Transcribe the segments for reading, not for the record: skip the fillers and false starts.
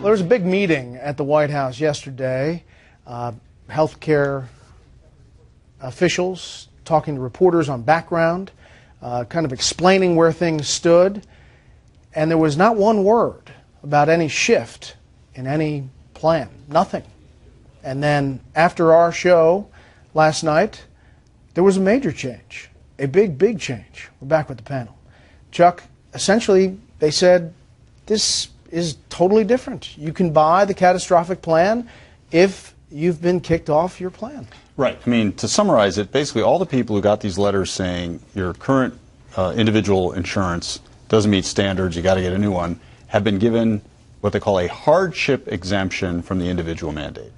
There was a big meeting at the White House yesterday. Healthcare officials talking to reporters on background, kind of explaining where things stood. And there was not one word about any shift in any plan. Nothing. And then after our show last night, there was a major change. A big, big change. We're back with the panel. Chuck, essentially, they said this is totally different. You can buy the catastrophic plan if you've been kicked off your plan. Right. I mean, to summarize it, basically all the people who got these letters saying your current individual insurance doesn't meet standards, you got to get a new one, have been given what they call a hardship exemption from the individual mandate.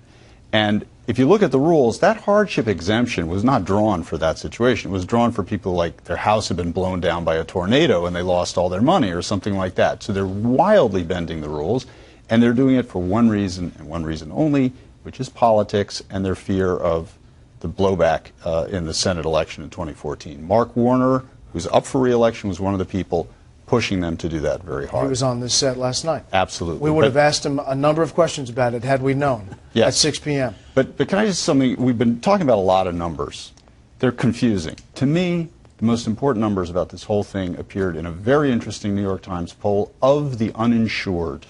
And if you look at the rules, that hardship exemption was not drawn for that situation. It was drawn for people like their house had been blown down by a tornado and they lost all their money or something like that. So they're wildly bending the rules, and they're doing it for one reason and one reason only, which is politics and their fear of the blowback in the Senate election in 2014. Mark Warner, who's up for re-election, was one of the people pushing them to do that very hard. He was on this set last night. Absolutely. We would have asked him a number of questions about it had we known at 6 p.m. But can I just something? We've been talking about a lot of numbers. They're confusing. To me, the most important numbers about this whole thing appeared in a very interesting New York Times poll of the uninsured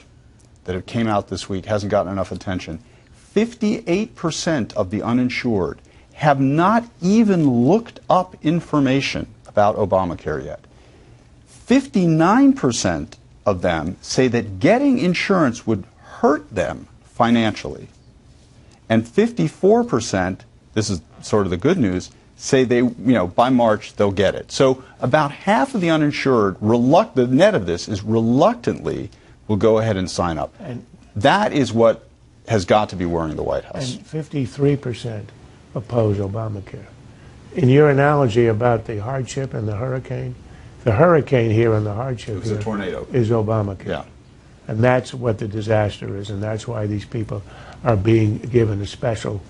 that it came out this week, hasn't gotten enough attention. 58% of the uninsured have not even looked up information about Obamacare yet. 59% of them say that getting insurance would hurt them financially. And 54%, this is sort of the good news, say they, by March they'll get it. So about half of the uninsured, the net of this is reluctantly will go ahead and sign up. And that is what has got to be worrying the White House. And 53% oppose Obamacare. In your analogy about the hardship and the hurricane here and the hardship is a tornado. Is Obamacare. Yeah. And that's what the disaster is, and that's why these people are being given a special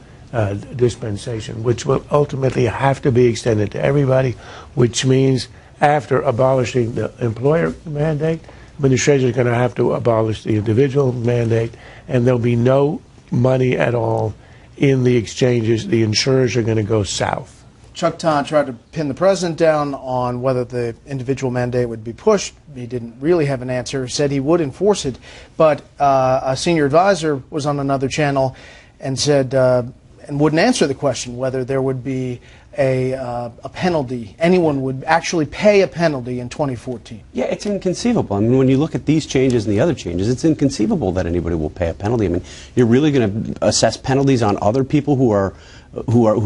dispensation, which will ultimately have to be extended to everybody, which means after abolishing the employer mandate, administration is going to have to abolish the individual mandate, and there'll be no money at all in the exchanges. The insurers are going to go south. Chuck Todd tried to pin the president down on whether the individual mandate would be pushed. He didn't really have an answer, said he would enforce it. But a senior advisor was on another channel and said, and wouldn't answer the question whether there would be a penalty. Anyone would actually pay a penalty in 2014. Yeah, it's inconceivable. I mean, when you look at these changes and the other changes, it's inconceivable that anybody will pay a penalty. I mean, you're really going to assess penalties on other people who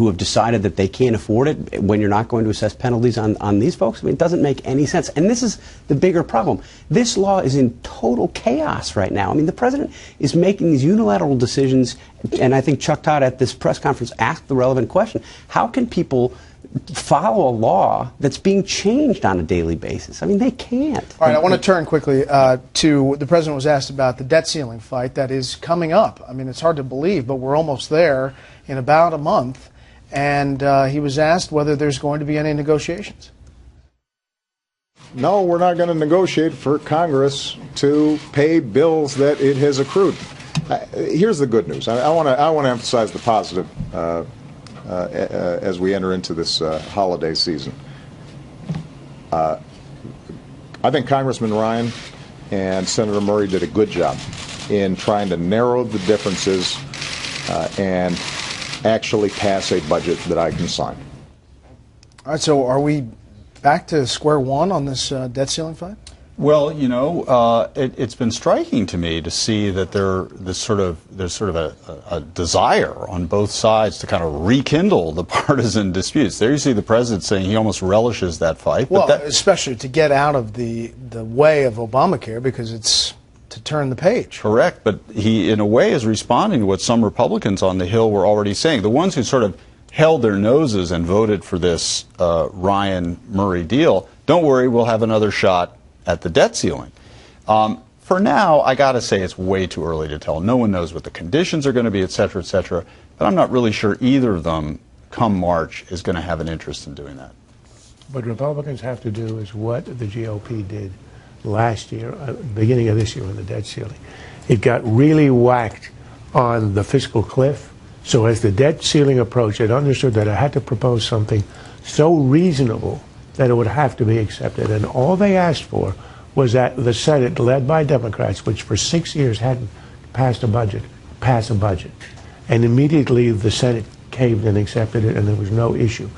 have decided that they can't afford it when you're not going to assess penalties on these folks? I mean, it doesn't make any sense. And this is the bigger problem. This law is in total chaos right now. I mean, the president is making these unilateral decisions, and I think Chuck Todd at this press conference asked the relevant question. How can people follow a law that's being changed on a daily basis? I mean, they can't. All right, I want to turn quickly to the president was asked about the debt ceiling fight that is coming up. I mean, it's hard to believe, but we're almost there in about a month. And he was asked whether there's going to be any negotiations. No, we're not going to negotiate for Congress to pay bills that it has accrued. Here's the good news. I want to emphasize the positive as we enter into this holiday season. I think Congressman Ryan and Senator Murray did a good job in trying to narrow the differences and actually pass a budget that I can sign. All right, so are we back to square one on this debt ceiling fight? Well, it's been striking to me to see that there's sort of a desire on both sides to kind of rekindle the partisan disputes. There you see the president saying he almost relishes that fight. Well, especially to get out of the way of Obamacare, because it's to turn the page. Correct, but he, in a way, is responding to what some Republicans on the Hill were already saying. The ones who sort of held their noses and voted for this Ryan-Murray deal, don't worry, we'll have another shot at the debt ceiling. For now, I got to say it's way too early to tell. No one knows what the conditions are going to be, et cetera, but I'm not really sure either of them, come March, is going to have an interest in doing that. What Republicans have to do is what the GOP did last year, beginning of this year on the debt ceiling, it got really whacked on the fiscal cliff. So as the debt ceiling approached, it understood that it had to propose something so reasonable that it would have to be accepted. And all they asked for was that the Senate, led by Democrats, which for 6 years hadn't passed a budget, pass a budget. And immediately the Senate caved and accepted it, and there was no issue.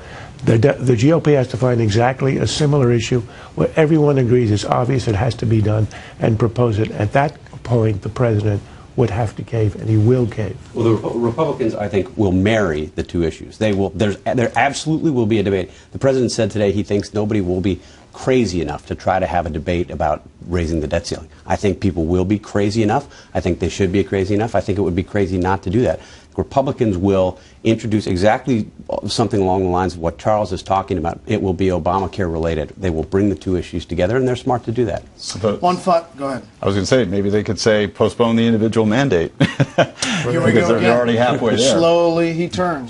The GOP has to find exactly a similar issue where everyone agrees it's obvious it has to be done and propose it. At that point, the president would have to cave, and he will cave. Well, the Republicans, I think, will marry the two issues. There absolutely will be a debate. The president said today he thinks nobody will be crazy enough to try to have a debate about raising the debt ceiling. I think people will be crazy enough. I think they should be crazy enough. I think it would be crazy not to do that. Republicans will introduce exactly something along the lines of what Charles is talking about. It will be Obamacare related. They will bring the two issues together, and they're smart to do that. Go ahead. I was going to say, maybe they could say postpone the individual mandate. Here we because go they're already halfway there. Slowly he turns.